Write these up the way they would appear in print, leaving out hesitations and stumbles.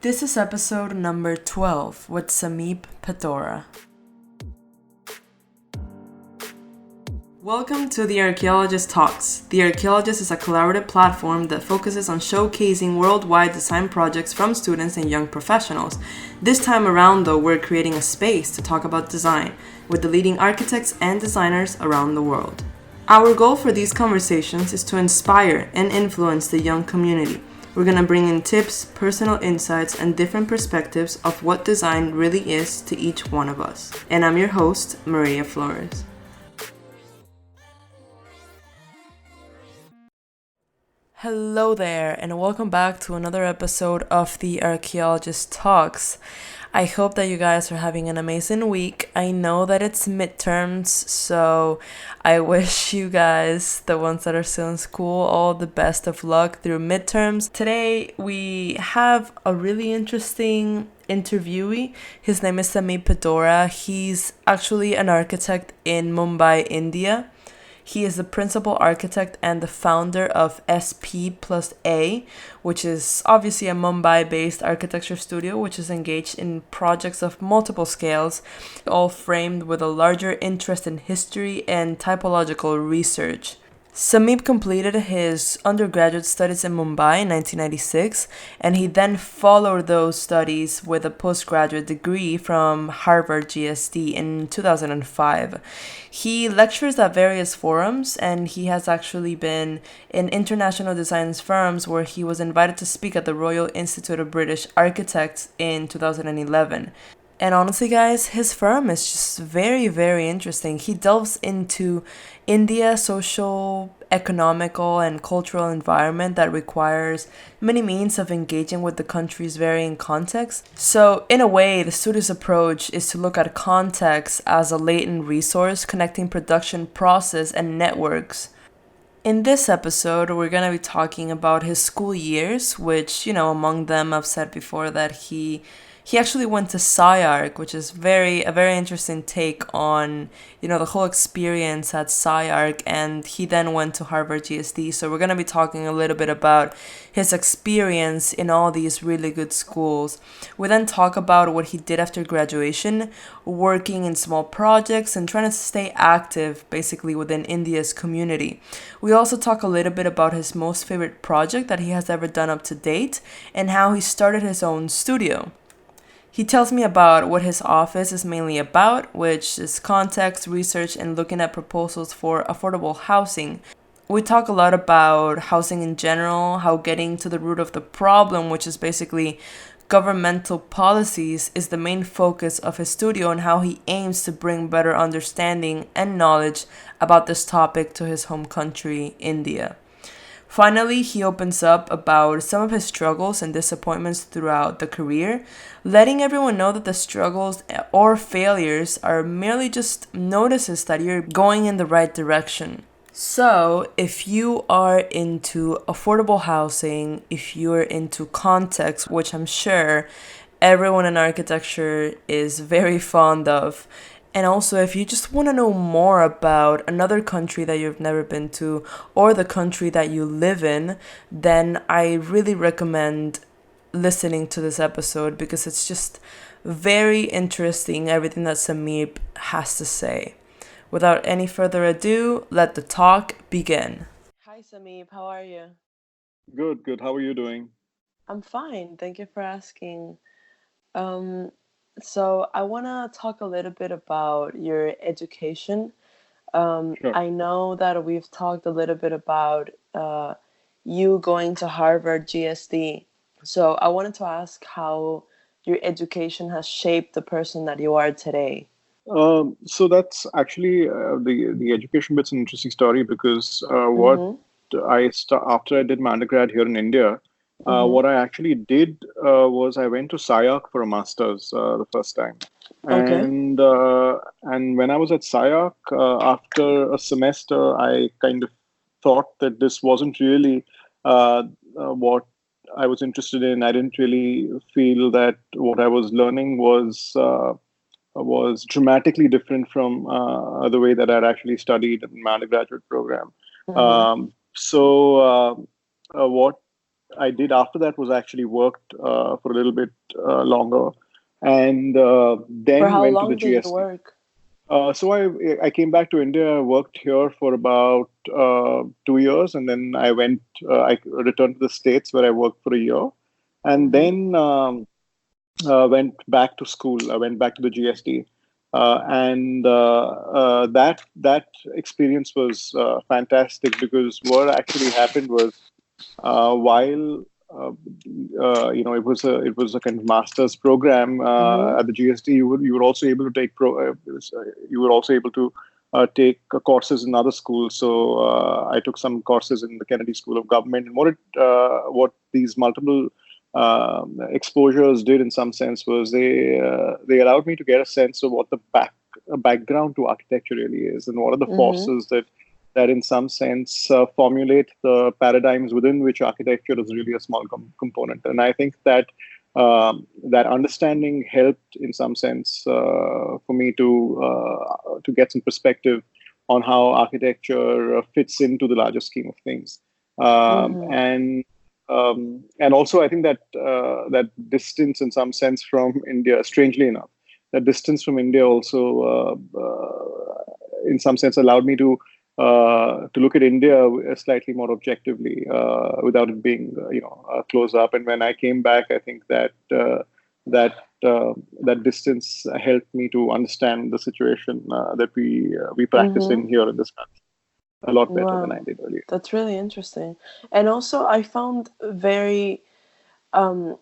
This is episode number 12 with Sameep Padora. Welcome to the Archiologist Talks. The Archiologist is a collaborative platform that focuses on showcasing worldwide design projects from students and young professionals. This time around, though, we're creating a space to talk about design with the leading architects and designers around the world. Our goal for these conversations is to inspire and influence the young community. We're going to bring in tips, personal insights, and different perspectives of what design really is to each one of us. And I'm your host, Maria Flores. Hello there, and welcome back to another episode of the Archaeologist Talks. I hope that you guys are having an amazing week. I know that it's midterms, so I wish you guys, the ones that are still in school, all the best of luck through midterms. Today, we have a really interesting interviewee. His name is Sameep Padora. He's actually an architect in Mumbai, India. He is the principal architect and the founder of sp+a, which is obviously a Mumbai-based architecture studio which is engaged in projects of multiple scales, all framed with a larger interest in history and typological research. Sameep completed his undergraduate studies in Mumbai in 1996, and he then followed those studies with a postgraduate degree from Harvard GSD in 2005. He lectures at various forums, and he has actually been in international design firms where he was invited to speak at the Royal Institute of British Architects in 2011. And honestly, guys, his firm is just very, very interesting. He delves into India's social, economical, and cultural environment that requires many means of engaging with the country's varying contexts. So, in a way, the studio's approach is to look at context as a latent resource connecting production process and networks. In this episode, we're going to be talking about his school years, which, among them, I've said before that he actually went to SciArc, which is a very interesting take on, the whole experience at SciArc, and he then went to Harvard GSD. So we're going to be talking a little bit about his experience in all these really good schools. We then talk about what he did after graduation, working in small projects and trying to stay active basically within India's community. We also talk a little bit about his most favorite project that he has ever done up to date and how he started his own studio. He tells me about what his office is mainly about, which is context, research, and looking at proposals for affordable housing. We talk a lot about housing in general, how getting to the root of the problem, which is basically governmental policies, is the main focus of his studio, and how he aims to bring better understanding and knowledge about this topic to his home country, India. Finally, he opens up about some of his struggles and disappointments throughout the career, letting everyone know that the struggles or failures are merely just notices that you're going in the right direction. So, if you are into affordable housing, if you're into context, which I'm sure everyone in architecture is very fond of, and also, if you just want to know more about another country that you've never been to or the country that you live in, then I really recommend listening to this episode because it's just very interesting, everything that Sameep has to say. Without any further ado, let the talk begin. Hi, Sameep. How are you? Good. How are you doing? I'm fine. Thank you for asking. Um, so I want to talk a little bit about your education. Sure. I know that we've talked a little bit about you going to Harvard GSD. So I wanted to ask how your education has shaped the person that you are today. So that's actually the education bit's an interesting story because what Mm-hmm. after I did my undergrad here in India, Mm-hmm. what I actually did was I went to SciArc for a master's the first time, Okay. and when I was at SciArc after a semester, I kind of thought that this wasn't really what I was interested in. I didn't really feel that what I was learning was dramatically different from the way that I'd actually studied in my undergraduate program. Mm-hmm. What I did after that was actually worked for a little bit longer, and For then how went to the long did you GSD. work? So I came back to India. I worked here for about 2 years, and then I returned to the States where I worked for a year, and then went back to school. I went back to the GSD, and that experience was fantastic because what actually happened was while it was a kind of master's program Mm-hmm. at the GSD. You were also able to take you were also able to take courses in other schools. So I took some courses in the Kennedy School of Government, and what these multiple exposures did in some sense was they allowed me to get a sense of what the background to architecture really is, and what are the Mm-hmm. forces that in some sense formulate the paradigms within which architecture is really a small component. And I think that that understanding helped in some sense for me to get some perspective on how architecture fits into the larger scheme of things. Um, Mm-hmm. and and also, I think that that distance, in some sense, from India, strangely enough, that distance from India also, in some sense, allowed me to look at India slightly more objectively, without it being, close up. And when I came back, I think that that distance helped me to understand the situation that we practice Mm-hmm. in here in this country a lot better than I Wow, did earlier. that's really interesting. And also, I found very um,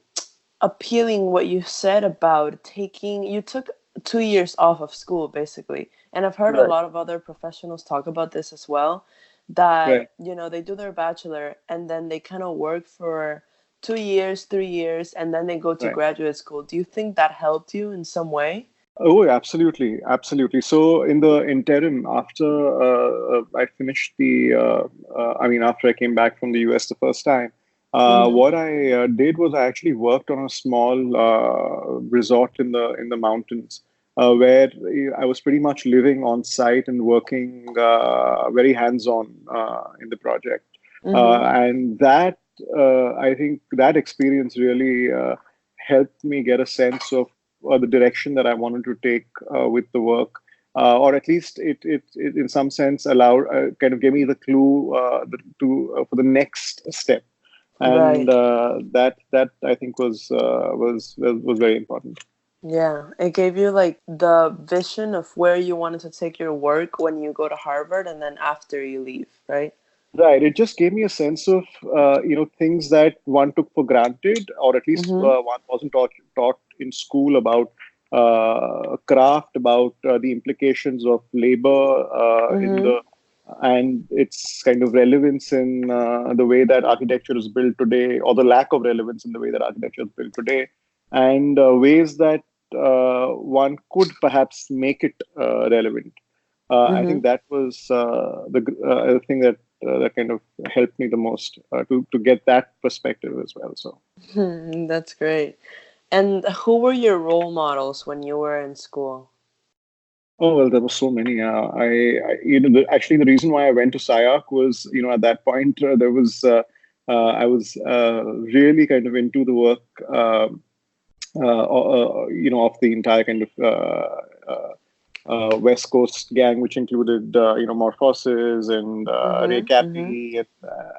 appealing what you said about taking, you took 2 years off of school, basically. And I've heard a Right, lot of other professionals talk about this as well, that, right, they do their bachelor and then they kind of work for 2 years, 3 years, and then they go to right. graduate school. Do you think that helped you in some way? Oh, absolutely, absolutely. So in the interim, after I finished I mean, after I came back from the US the first time, Mm-hmm. what I did was I actually worked on a small resort in the mountains, where I was pretty much living on site and working very hands-on in the project, Mm-hmm. and I think that experience really helped me get a sense of the direction that I wanted to take with the work, or at least it in some sense allowed kind of gave me the clue for the next step, and Right. that I think was very important. Yeah, it gave you like the vision of where you wanted to take your work when you go to Harvard and then after you leave, right? Right. It just gave me a sense of things that one took for granted, or at least Mm-hmm. one wasn't taught in school about craft, about the implications of labor in Mm-hmm. the and its kind of relevance in the way that architecture is built today, or the lack of relevance in the way that architecture is built today, and ways that one could perhaps make it relevant. I Mm-hmm. think that was the thing that kind of helped me the most to get that perspective as well. So, Hmm, that's great. And who were your role models when you were in school? oh well, there were so many. Actually, the reason why I went to SciArc was, at that point I was really kind of into the work, of the entire kind of West Coast gang, which included Morphosis and Ray Mm-hmm. Mm-hmm. Cappy,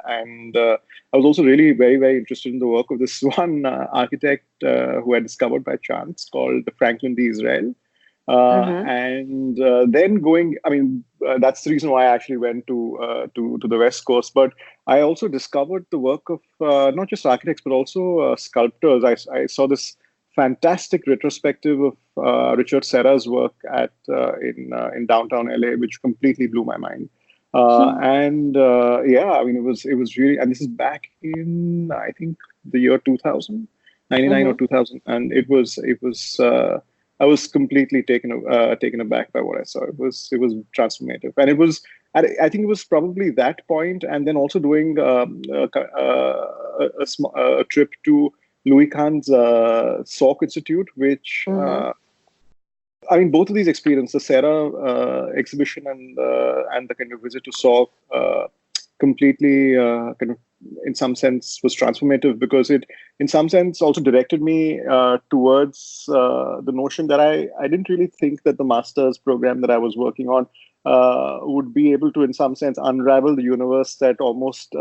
and I was also really very very interested in the work of this one architect who I discovered by chance called Franklin D. Israel. Mm-hmm. And then I mean, that's the reason why I actually went to the West Coast. But I also discovered the work of not just architects but also sculptors. I saw this fantastic retrospective of Richard Serra's work in downtown LA, which completely blew my mind. And yeah, I mean, it was really, and this is back in, I think, the year 2000, 99 or Mm-hmm. 2000, and it was. I was completely taken aback by what I saw. It was transformative, and it was. I think it was probably that point, and then also doing a trip to Louis Kahn's Salk Institute, which Mm-hmm. I mean, both of these experiences, the Sarah exhibition and the kind of visit to Salk, completely kind of, in some sense, was transformative, because it, in some sense, also directed me towards the notion that I didn't really think that the master's program that I was working on would be able to, in some sense, unravel the universe that almost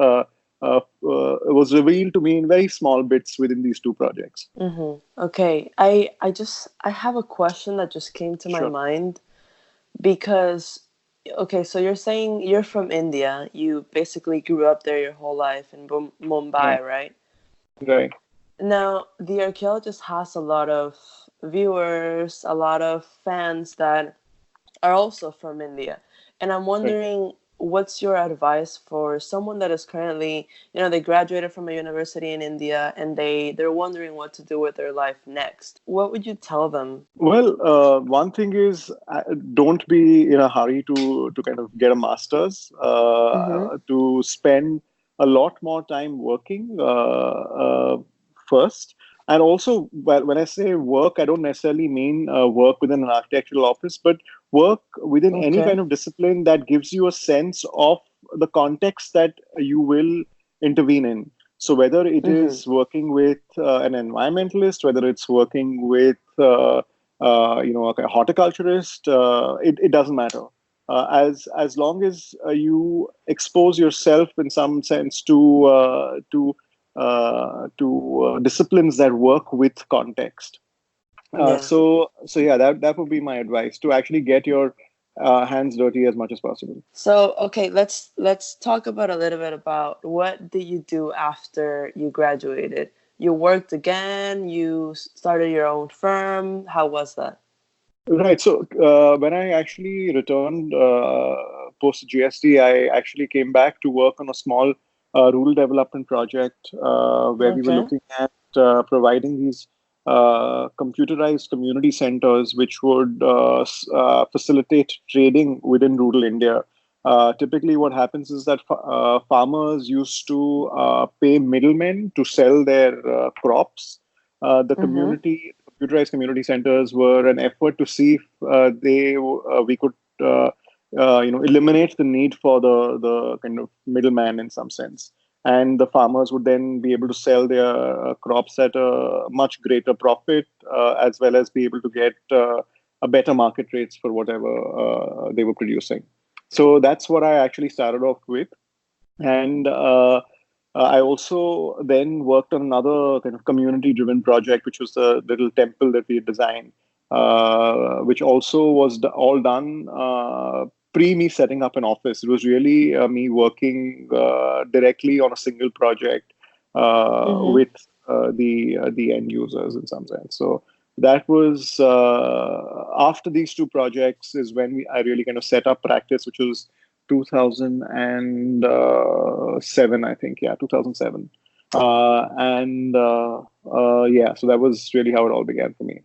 was revealed to me in very small bits within these two projects. Okay, I have a question that just came to my Sure. mind because okay, so you're saying you're from India. You basically grew up there your whole life in Right. Mumbai, right? Right. Now, the archaeologist has a lot of viewers, a lot of fans that are also from India. And I'm Right. wondering what's your advice for someone that is currently, they graduated from a university in India and they're wondering what to do with their life next. What would you tell them? Well, one thing is, don't be in a hurry to kind of get a master's. Mhm. To spend a lot more time working first, and also, well, when I say work, I don't necessarily mean work within an architectural office, but work within any Okay. kind of discipline that gives you a sense of the context that you will intervene in. So whether it Mhm. is working with an environmentalist, whether it's working with like a horticulturist, it doesn't matter. As long as you expose yourself in some sense to disciplines that work with context. Yeah. So yeah, that would be my advice, to actually get your hands dirty as much as possible. So, okay, let's talk about a little bit about what did you do after you graduated? You worked again, you started your own firm. How was that? Right. So when I actually returned post GSD, I actually came back to work on a small rural development project where we were Okay. looking at providing these computerized community centers, which would facilitate trading within rural India. Typically, what happens is that farmers used to pay middlemen to sell their crops. The Mhm. computerized community centers were an effort to see if we could eliminate the need for the kind of middleman in some sense, and the farmers would then be able to sell their crops at a much greater profit, as well as be able to get a better market rates for whatever they were producing. So that's what I actually started off with. And I also then worked on another kind of community driven project, which was the little temple that we had designed, which also was all done pre me setting up an office. It was really me working directly on a single project Mhm. with the end users in some sense. So that was after these two projects is when I really kind of set up practice, which was 2007, I think. Yeah, 2007. And yeah, so that was really how it all began for me.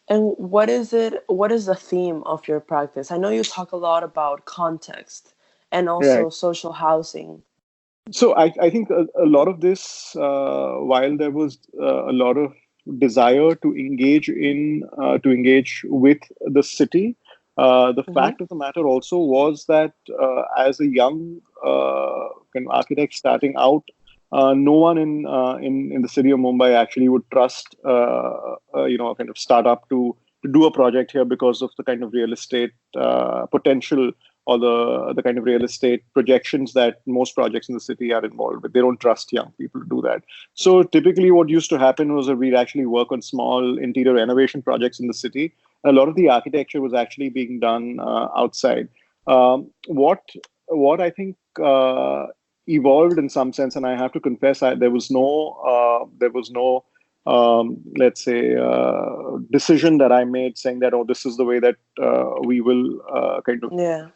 And what is it? What is the theme of your practice? I know you talk a lot about context and Right. also social housing. So I think a lot of this, while there was a lot of desire to engage with the city, the Mhm. fact of the matter also was that as a young kind of architect starting out, no one in the city of Mumbai actually would trust a kind of startup to do a project here, because of the kind of real estate potential, or the kind of real estate projections that most projects in the city are involved with. They don't trust young people to do that. So typically what used to happen was that we'd actually work on small interior renovation projects in the city. A lot of the architecture was actually being done outside. What I think evolved in some sense, and I have to confess, there was no let's say decision that I made saying that, oh, this is the way that we will kind of Yeah.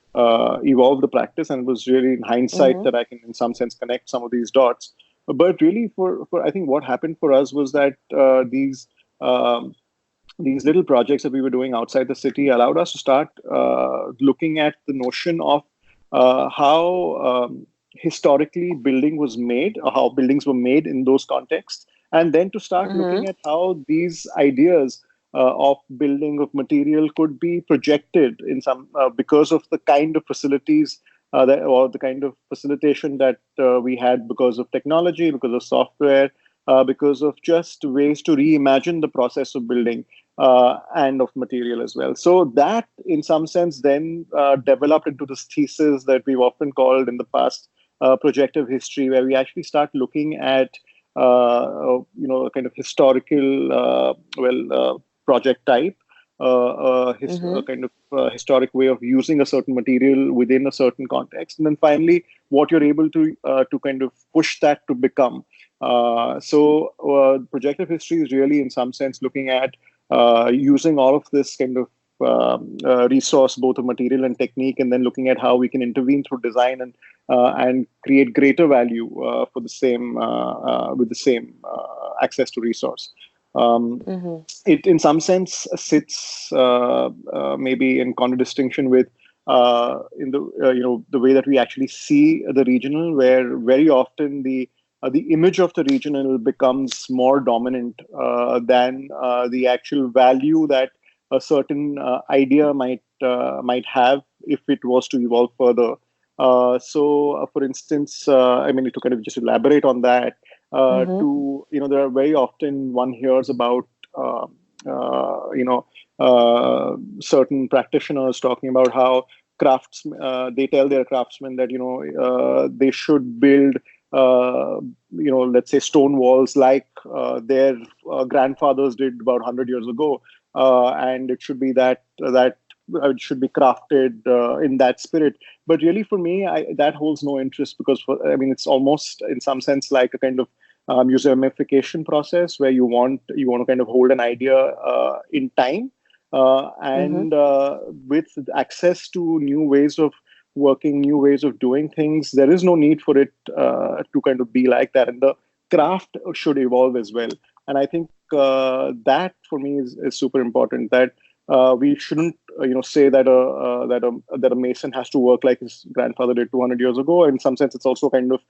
evolve the practice. And it was really in hindsight Mhm. that I can, in some sense, connect some of these dots. But really, for I think what happened for us was that um, these little projects that we were doing outside the city allowed us to start looking at the notion of how historically building was made, or how buildings were made in those contexts, and then to start Mhm. looking at how these ideas of building, of material, could be projected in some because of the kind of facilities or the kind of facilitation that we had because of technology, because of software, because of just ways to reimagine the process of building and of material as well. So that, in some sense, then developed into this thesis that we've often called in the past projective history, where we actually start looking at a kind of historical, project type, a Mm-hmm. kind of historic way of using a certain material within a certain context, and then finally what you're able to kind of push that to become. Projective history is really, in some sense, looking at using all of this kind of resource, both of material and technique, and then looking at how we can intervene through design and create greater value for the same with the same access to resource. Um, Mm-hmm. it, in some sense, sits maybe in contradistinction with in the the way that we actually see the regional, where very often the image of the regional becomes more dominant than the actual value that a certain idea might have if it was to evolve further. For instance, I mean, to kind of just elaborate on that, Mm-hmm. there are very often one hears about uh, certain practitioners talking about how they tell their craftsmen that they should build let's say stone walls like their grandfathers did about 100 years ago, and it should be that it should be crafted in that spirit. But really, for me, that holds no interest, because I mean, it's almost in some sense like a kind of museumification process, where you want to kind of hold an idea in time, Mm-hmm. and with access to new ways of working, new ways of doing things, there is no need for it to kind of be like that, and the craft should evolve as well. And I think that for me is super important, that we shouldn't say that a mason has to work like his grandfather did 200 years ago. In some sense, it's also kind of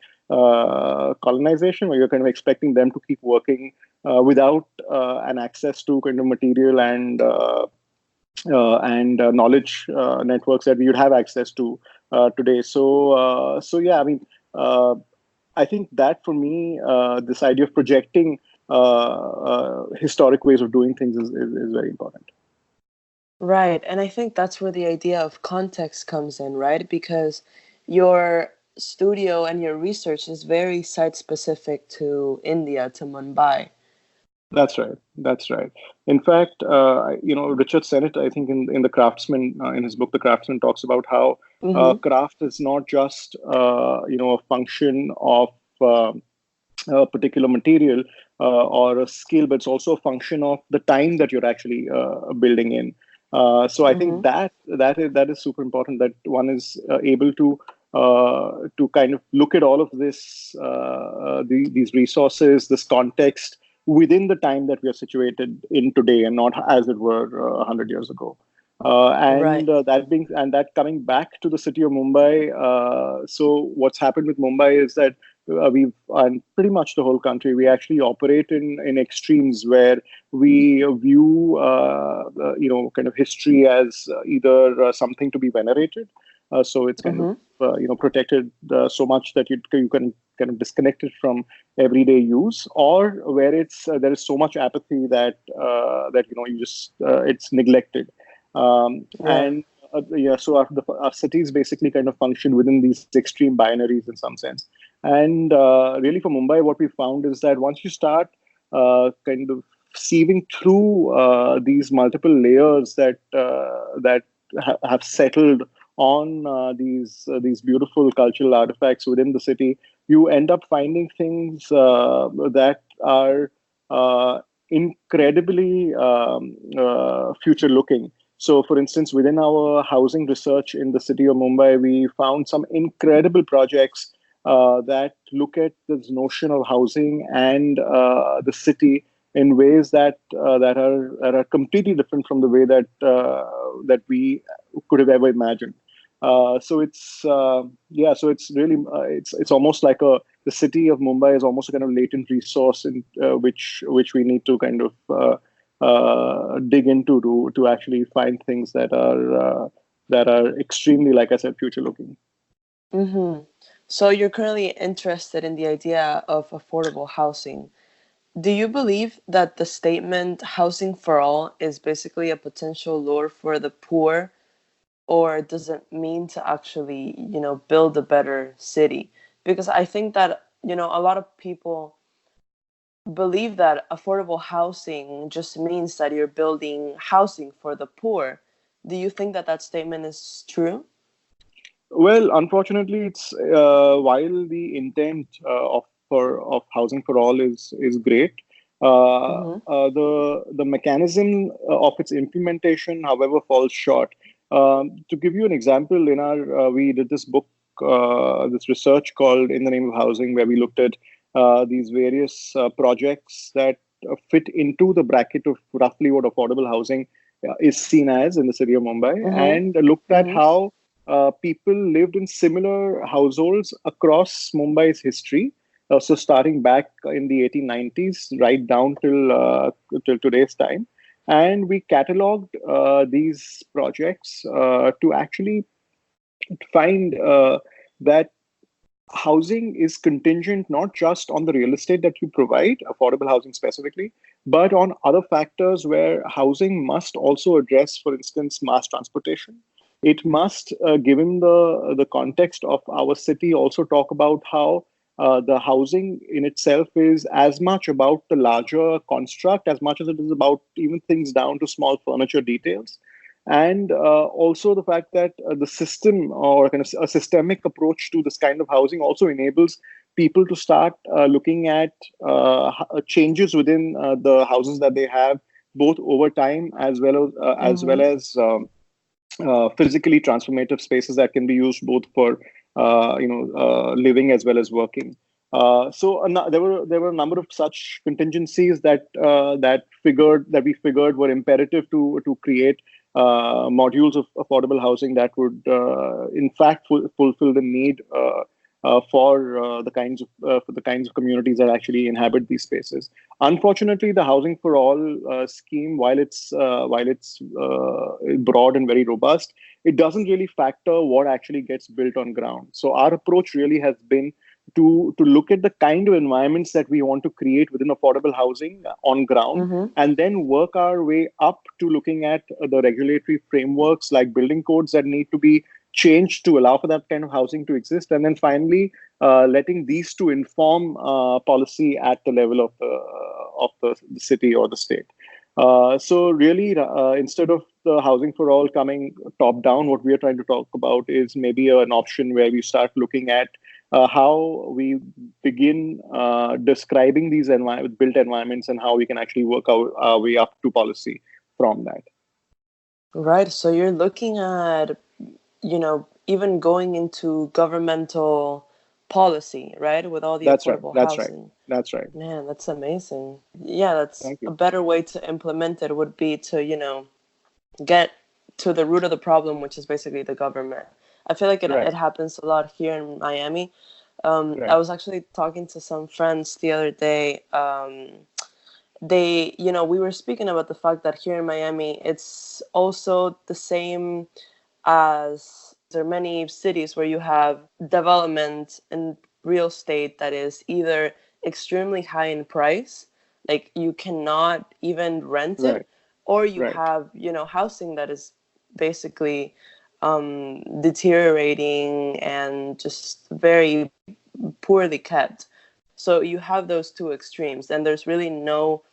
colonization, where you're kind of expecting them to keep working without an access to kind of material and knowledge networks that we would have access to today. So yeah, I mean, uh, I think that for me, this idea of projecting historic ways of doing things is very important. Right. And I think that's where the idea of context comes in, right? Because your studio and your research is very site specific to India, to Mumbai. That's right. That's right. In fact, Richard Sennett, I think in the Craftsman, in his book, The Craftsman, talks about how Mm-hmm. craft is not just a function of a particular material or a skill, but it's also a function of the time that you're actually building in. So I think Mm-hmm. that is super important, that one is able to kind of look at all of this, these resources, this context within the time that we are situated in today, and not as it were 100 years ago. Right. That coming back to the city of Mumbai. So what's happened with Mumbai is that we've and pretty much the whole country, we actually operate in extremes, where we view kind of history as either something to be venerated, so it's kind of Mm-hmm. protected so much that you can kind of disconnect it from everyday use, or where there is so much apathy that you just it's neglected. Yeah. And yeah, so our cities basically kind of function within these extreme binaries in some sense. And really, for Mumbai, what we found is that once you start kind of sieving through these multiple layers that have settled on these beautiful cultural artifacts within the city, you end up finding things that are incredibly future looking. So, for instance, within our housing research in the city of Mumbai, we found some incredible projects that look at this notion of housing and the city in ways that are completely different from the way that we could have ever imagined. So it's yeah, so it's really it's almost like the city of Mumbai is almost a kind of latent resource in which we need to kind of dig into to actually find things that are extremely, like I said, future looking. Mm-hmm. So you're currently interested in the idea of affordable housing. Do you believe that the statement housing for all is basically a potential lure for the poor, or does it mean to actually, build a better city? Because I think that, a lot of people believe that affordable housing just means that you're building housing for the poor. Do you think that that statement is true? Well, unfortunately, it's while the intent of housing for all is great, Mm-hmm. the mechanism of its implementation, however, falls short. To give you an example, in our we did this book, this research called "In the Name of Housing," where we looked at these various projects that fit into the bracket of roughly what affordable housing is seen as in the city of Mumbai, Mm-hmm. and looked at Mm-hmm. how people lived in similar households across Mumbai's history. So starting back in the 1890s, right down till today's time, and we cataloged these projects to actually find that housing is contingent not just on the real estate that you provide, affordable housing specifically, but on other factors where housing must also address, for instance, mass transportation. It must, given the context of our city, also talk about how the housing in itself is as much about the larger construct as much as it is about even things down to small furniture details, and also the fact that the system or kind of a systemic approach to this kind of housing also enables people to start looking at changes within the houses that they have, both over time as well Mm-hmm. as physically transformative spaces that can be used both for living as well as working. There were a number of such contingencies that we figured were imperative to create modules of affordable housing that would, in fact, fulfill the need for the kinds of communities that actually inhabit these spaces. Unfortunately, the Housing for All scheme, while it's broad and very robust, it doesn't really factor what actually gets built on ground. So our approach really has been to look at the kind of environments that we want to create within affordable housing on ground, Mm-hmm. and then work our way up to looking at the regulatory frameworks like building codes that need to be changed to allow for that kind of housing to exist, and then finally letting these to inform policy at the level of the city or the state. So really, instead of the housing for all coming top down, what we are trying to talk about is maybe an option where we start looking at how we begin describing these built environments and how we can actually work our way up to policy from that. Right. So you're looking at, even going into governmental policy, right? With all the That's right. affordable That's right. housing. That's right. Man, that's amazing. Yeah, that's Thank a you. better way to implement it would be to, get to the root of the problem, which is basically the government. I feel like it Right. happens a lot here in Miami. I Right. was actually talking to some friends the other day. We were speaking about the fact that here in Miami, it's also the same as there are many cities where you have development and real estate that is either extremely high in price, like you cannot even rent it, Right. or you Right. have, housing that is basically deteriorating and just very poorly kept. So you have those two extremes, and there's really no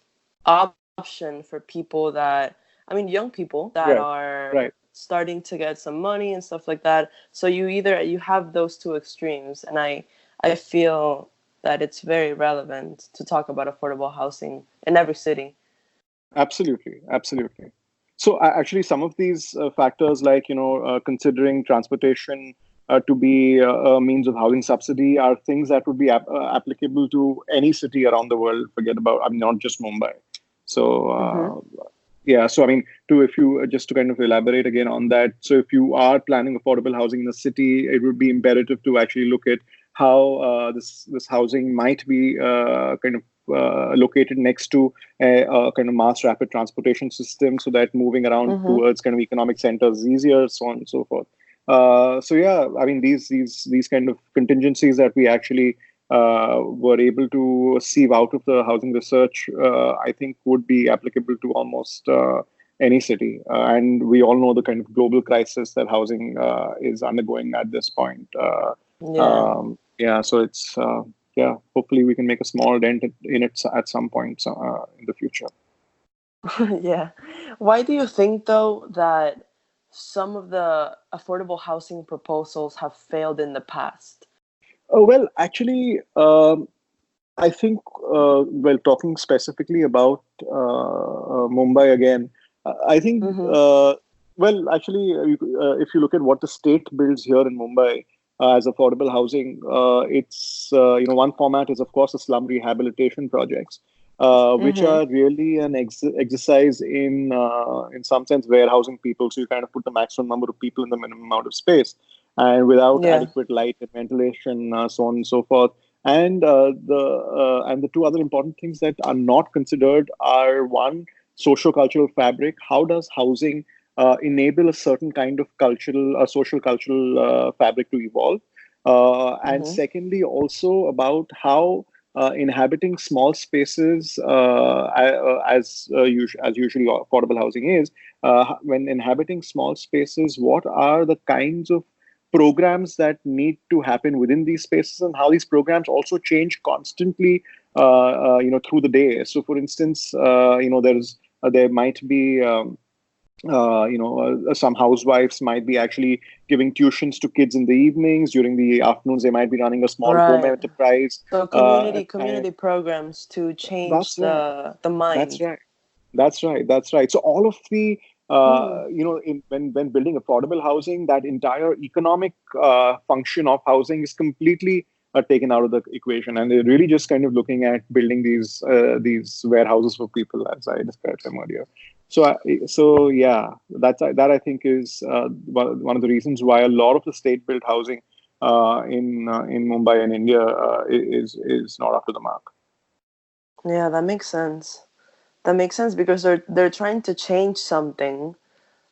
option for people that, I mean, young people that Right. are Right. starting to get some money and stuff like that. So you have those two extremes, and I feel that it's very relevant to talk about affordable housing in every city. Absolutely. Absolutely. So actually, some of these factors, like considering transportation to be a means of housing subsidy, are things that would be applicable to any city around the world. Forget about, I mean, not just Mumbai. So Mm-hmm. yeah, so I mean, to if you just to kind of elaborate again on that. So if you are planning affordable housing in the city, it would be imperative to actually look at how this housing might be kind of located next to a kind of mass rapid transportation system, so that moving around Mm-hmm. towards kind of economic centers is easier, so on and so forth. So yeah, I mean these kind of contingencies that we actually were able to sieve out of the housing research, I think would be applicable to almost any city. And we all know the kind of global crisis that housing is undergoing at this point. Yeah. Yeah, so it's yeah. Hopefully, we can make a small dent in it at some point in the future. Yeah. Why do you think, though, that some of the affordable housing proposals have failed in the past? Well, actually, I think, well, talking specifically about Mumbai again, I think, Mm-hmm. well, actually, if you look at what the state builds here in Mumbai as affordable housing, it's, one format is, of course, the slum rehabilitation projects, which Mm-hmm. are really an exercise in some sense, warehousing people. So you kind of put the maximum number of people in the minimum amount of space, and without Yeah. adequate light and ventilation, so on and so forth. And the two other important things that are not considered are, one, socio-cultural fabric. How does housing enable a certain kind of social cultural fabric to evolve? And Mm-hmm. secondly, also about how inhabiting small spaces, as usually affordable housing is, when inhabiting small spaces, what are the kinds of programs that need to happen within these spaces, and how these programs also change constantly, through the day. So, for instance, there might be some housewives might be actually giving tuitions to kids in the evenings. During the afternoons, they might be running a small home Right. enterprise. So Uh, community programs to change that's right. the That's mind. right. That's right. That's right. So all of the Hmm. when building affordable housing, that entire economic function of housing is completely taken out of the equation, and they're really just kind of looking at building these warehouses for people, as I described them earlier. So yeah, that I think is one of the reasons why a lot of the state-built housing in Mumbai and India is not up to the mark. Yeah, that makes sense. That makes sense because they're trying to change something,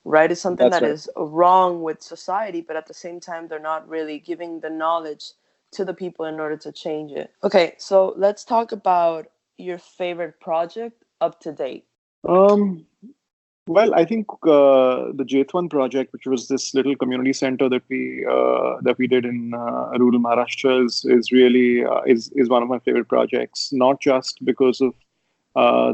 right? It's something That's that right. is wrong with society, but at the same time, they're not really giving the knowledge to the people in order to change it. Okay, so let's talk about your favorite project up to date. Um, Well, I think the Jetwan project, which was this little community center that we did in rural Maharashtra, is really is one of my favorite projects. Not just because of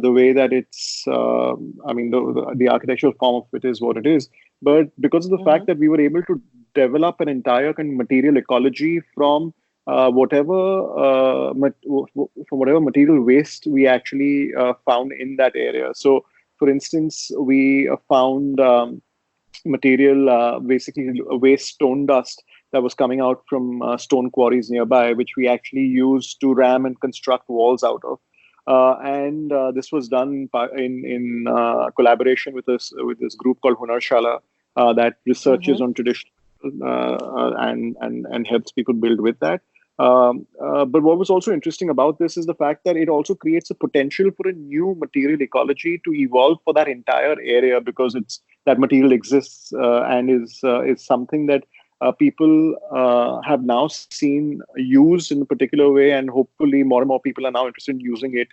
the way that it's, I mean, the architectural form of it is what it is, but because of the fact Mm-hmm. that we were able to develop an entire kind of material ecology from whatever from whatever material waste we actually found in that area. So, for instance, we found material, basically waste stone dust that was coming out from stone quarries nearby, which we actually used to ram and construct walls out of. And this was done in collaboration with this group called Hunarshala that researches Mm-hmm. on tradition and helps people build with that. But what was also interesting about this is the fact that it also creates a potential for a new material ecology to evolve for that entire area, because it's that material exists and is something that people have now seen used in a particular way, and hopefully more and more people are now interested in using it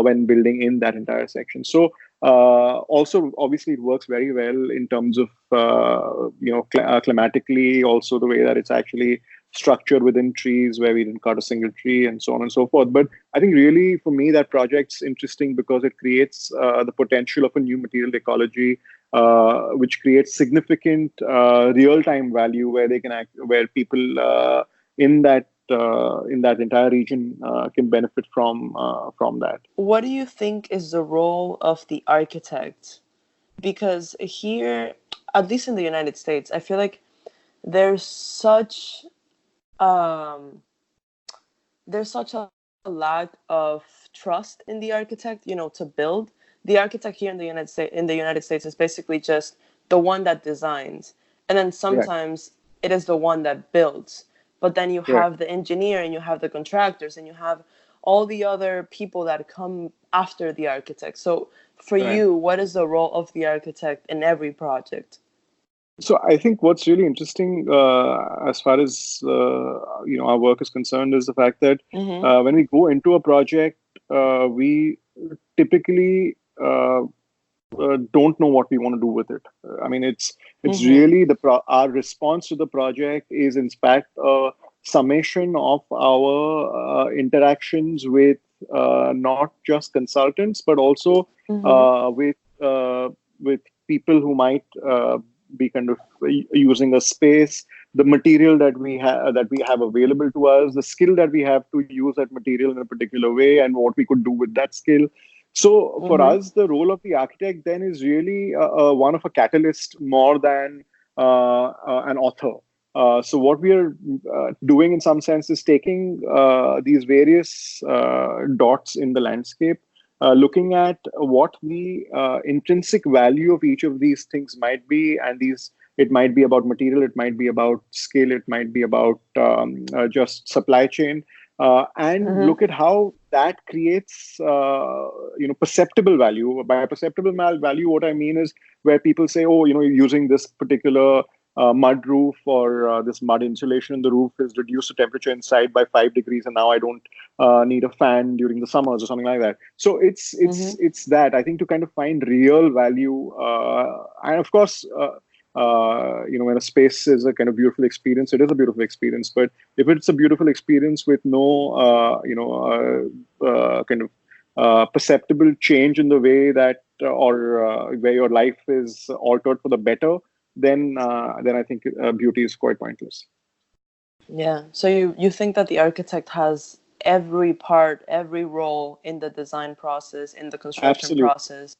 when building in that entire section. So also, obviously, it works very well in terms of climatically, also the way that it's actually structured within trees where we didn't cut a single tree, and so on and so forth. But I think really for me that project's interesting because it creates the potential of a new material ecology, which creates significant real-time value where they can where people in that entire region can benefit from that. What do you think is the role of the architect? Because here, at least in the United States, I feel like there's such um, there's such a lack of trust in the architect, to build. The architect here in the United States is basically just the one that designs, and then Right, sometimes it is the one that builds. But then you right, have the engineer and you have the contractors and you have all the other people that come after the architect. So for right. you, what is the role of the architect in every project? So I think what's really interesting as far as our work is concerned is the fact that Mm-hmm. when we go into a project, we typically don't know what we want to do with it. I mean, it's Mm-hmm. really our response to the project is in fact a summation of our interactions with not just consultants but also Mm-hmm. uh, with uh, with people who might be kind of using a space, the material that we have available to us, the skill that we have to use that material in a particular way, and what we could do with that skill. So for Mm-hmm. us, the role of the architect then is really one of a catalyst more than an author. So what we are doing in some sense is taking these various dots in the landscape, looking at what the intrinsic value of each of these things might be, and these it might be about material, it might be about skill, it might be about just supply chain, and Mm-hmm. look at how that creates perceptible value. By perceptible value, what I mean is where people say, oh, using this particular mud roof or this mud insulation in the roof has reduced the temperature inside by 5 degrees, and now I don't need a fan during the summers or something like that. So Mm-hmm. it's that I think to kind of find real value, and of course. When a space is a kind of beautiful experience, it is a beautiful experience. But if it's a beautiful experience with no, kind of perceptible change in the way that, or where your life is altered for the better, then I think beauty is quite pointless. Yeah. So you think that the architect has every part, every role in the design process, in the construction Absolutely, process.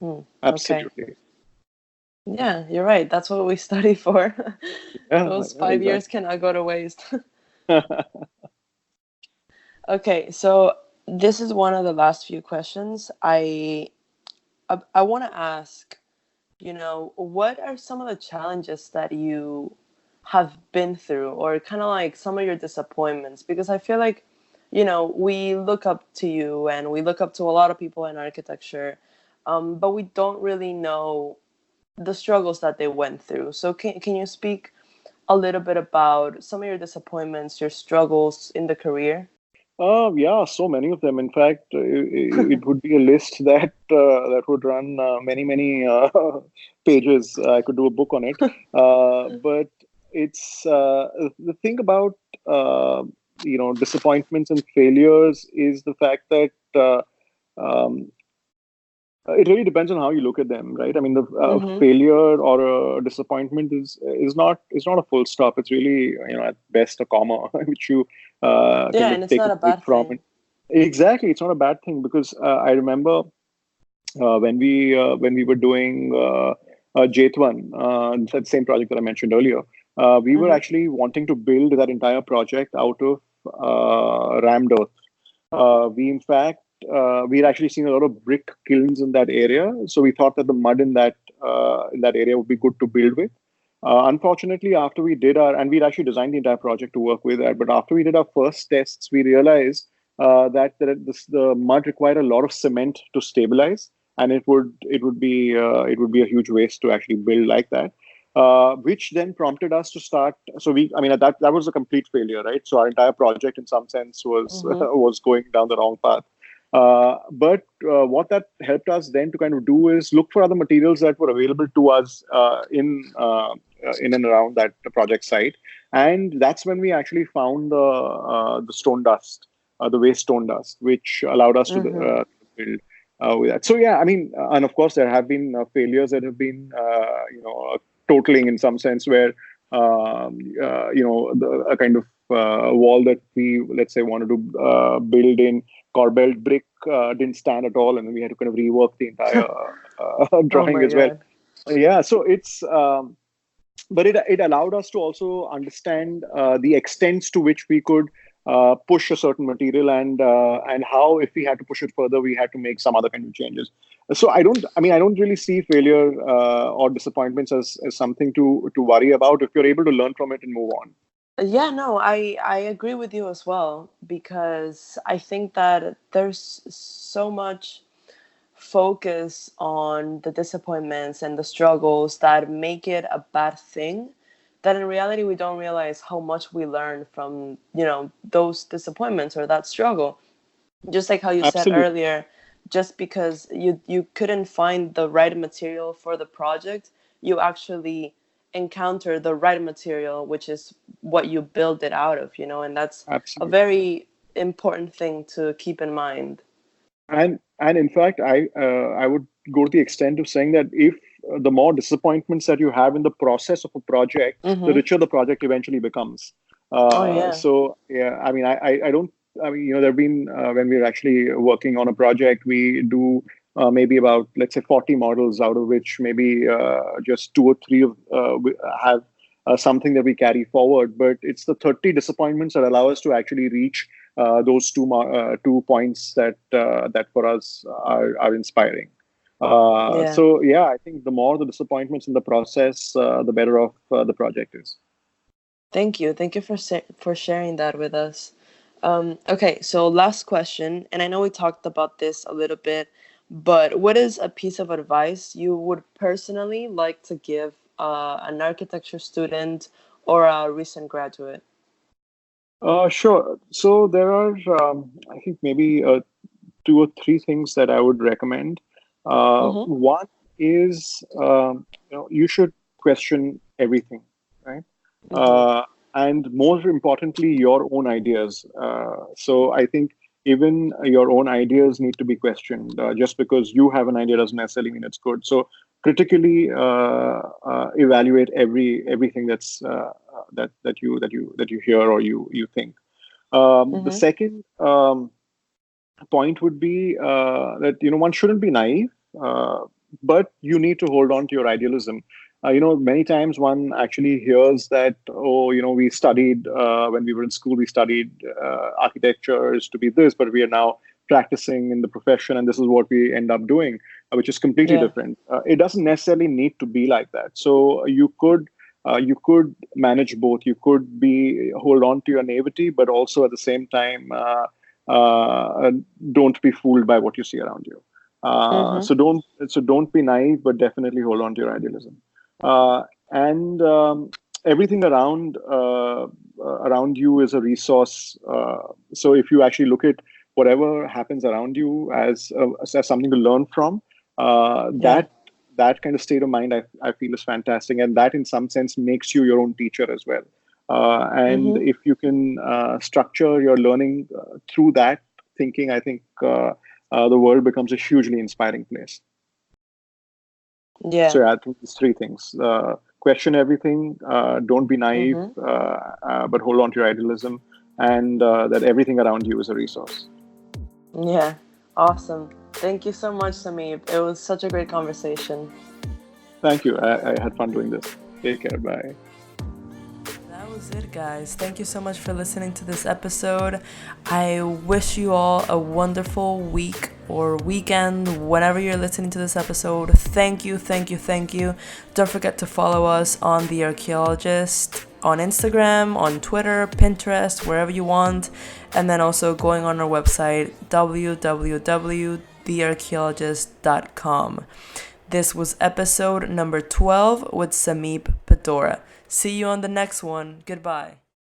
Hmm. Okay. absolutely. Yeah, you're right. That's what we study for. Yeah, Those yeah, 5 years exactly. cannot go to waste. Okay, so this is one of the last few questions. I want to ask, what are some of the challenges that you have been through, or kind of like some of your disappointments? Because I feel like, we look up to you and we look up to a lot of people in architecture, but we don't really know the struggles that they went through. So can you speak a little bit about some of your disappointments, your struggles in the career? Yeah, so many of them. In fact, it would be a list that would run many pages. I could do a book on it. But it's the thing about uh, disappointments and failures is the fact that um, it really depends on how you look at them, right? I mean, the Mm-hmm. failure or a disappointment is not a full stop. It's really at best a comma, which you Yeah, kind of and it's take not a a break bad from. thing. And exactly, it's not a bad thing because I remember when we were doing J1, that same project that I mentioned earlier. We were Mm-hmm. actually wanting to build that entire project out of rammed earth. We in fact we'd actually seen a lot of brick kilns in that area, so we thought that the mud in that area would be good to build with. Unfortunately, after we did and we'd actually designed the entire project to work with that, but after we did our first tests, we realized that the mud required a lot of cement to stabilize, and it would be a huge waste to actually build like that. Which then prompted us to start. So I mean, that was a complete failure, right? So our entire project, in some sense, was Mm-hmm. was going down the wrong path. But what that helped us then to kind of do is look for other materials that were available to us in and around that project site, and that's when we actually found the stone dust, the waste stone dust, which allowed us to Mm-hmm. build with that. So yeah, I mean, and of course there have been failures that have been totaling in some sense where a kind of wall that we, let's say, wanted to build in corbelled brick didn't stand at all, and then we had to kind of rework the entire Oh drawing my as well. God. Yeah, so but it allowed us to also understand the extents to which we could push a certain material, and how, if we had to push it further, we had to make some other kind of changes. So I don't really see failure or disappointments as something to worry about if you're able to learn from it and move on. Yeah, no, I agree with you as well because I think that there's so much focus on the disappointments and the struggles that make it a bad thing, that in reality we don't realize how much we learn from, those disappointments or that struggle. Just like how you said Absolutely. earlier, just because you couldn't find the right material for the project, you actually encounter the right material, which is what you build it out of, and that's a Absolutely. very important thing to keep in mind. And in fact, I would go to the extent of saying that if the more disappointments that you have in the process of a project, the Mm-hmm. richer the project eventually becomes. Oh yeah. So yeah, I mean, I don't. I mean, there've been when we're actually working on a project, we do maybe about, let's say, 40 models, out of which maybe just two or three of have something that we carry forward. But it's the 30 disappointments that allow us to actually reach those 2 points that for us are inspiring. Yeah. So yeah, I think the more the disappointments in the process, the better off the project is. Thank you for sharing that with us. Okay, so last question, and I know we talked about this a little bit, but what is a piece of advice you would personally like to give an architecture student or a recent graduate? Sure. So there are, I think, maybe two or three things that I would recommend. Mm-hmm. One is, you should question everything, right? Mm-hmm. And more importantly, your own ideas. So I think even your own ideas need to be questioned. Just because you have an idea doesn't necessarily mean it's good. So critically evaluate everything that you hear or you think. The Mm-hmm. second point would be that one shouldn't be naive, but you need to hold on to your idealism. Many times one actually hears that, oh, we studied when we were in school, we studied architecture is to be this, but we are now practicing in the profession, and this is what we end up doing, which is completely Yeah. different. It doesn't necessarily need to be like that. So you could manage both. You could be hold on to your naivety, but also at the same time uh, don't be fooled by what you see around you. Uh, Mm-hmm. so don't so don't be naive, but definitely hold on to your idealism. And everything around you is a resource. So if you actually look at whatever happens around you as something to learn from, Yeah. that kind of state of mind I feel is fantastic, and that in some sense makes you your own teacher as well. And Mm-hmm. if you can structure your learning through that thinking, I think the world becomes a hugely inspiring place. So Yeah. yeah, I think these three things: question everything, don't be naive, Mm-hmm. but hold on to your idealism, and that everything around you is a resource. Yeah. Awesome. Thank you so much, Sameep. It was such a great conversation. Thank you. I had fun doing this. Take care. Bye. That was it, guys. Thank you so much for listening to this episode. I wish you all a wonderful week or weekend whenever you're listening to this episode. Thank you, thank you, thank you. Don't forget to follow us on The Archaeologist on Instagram, on Twitter, Pinterest, wherever you want. And then also going on our website, www.thearchaeologist.com. This was episode number 12 with Sameep Padora. See you on the next one. Goodbye.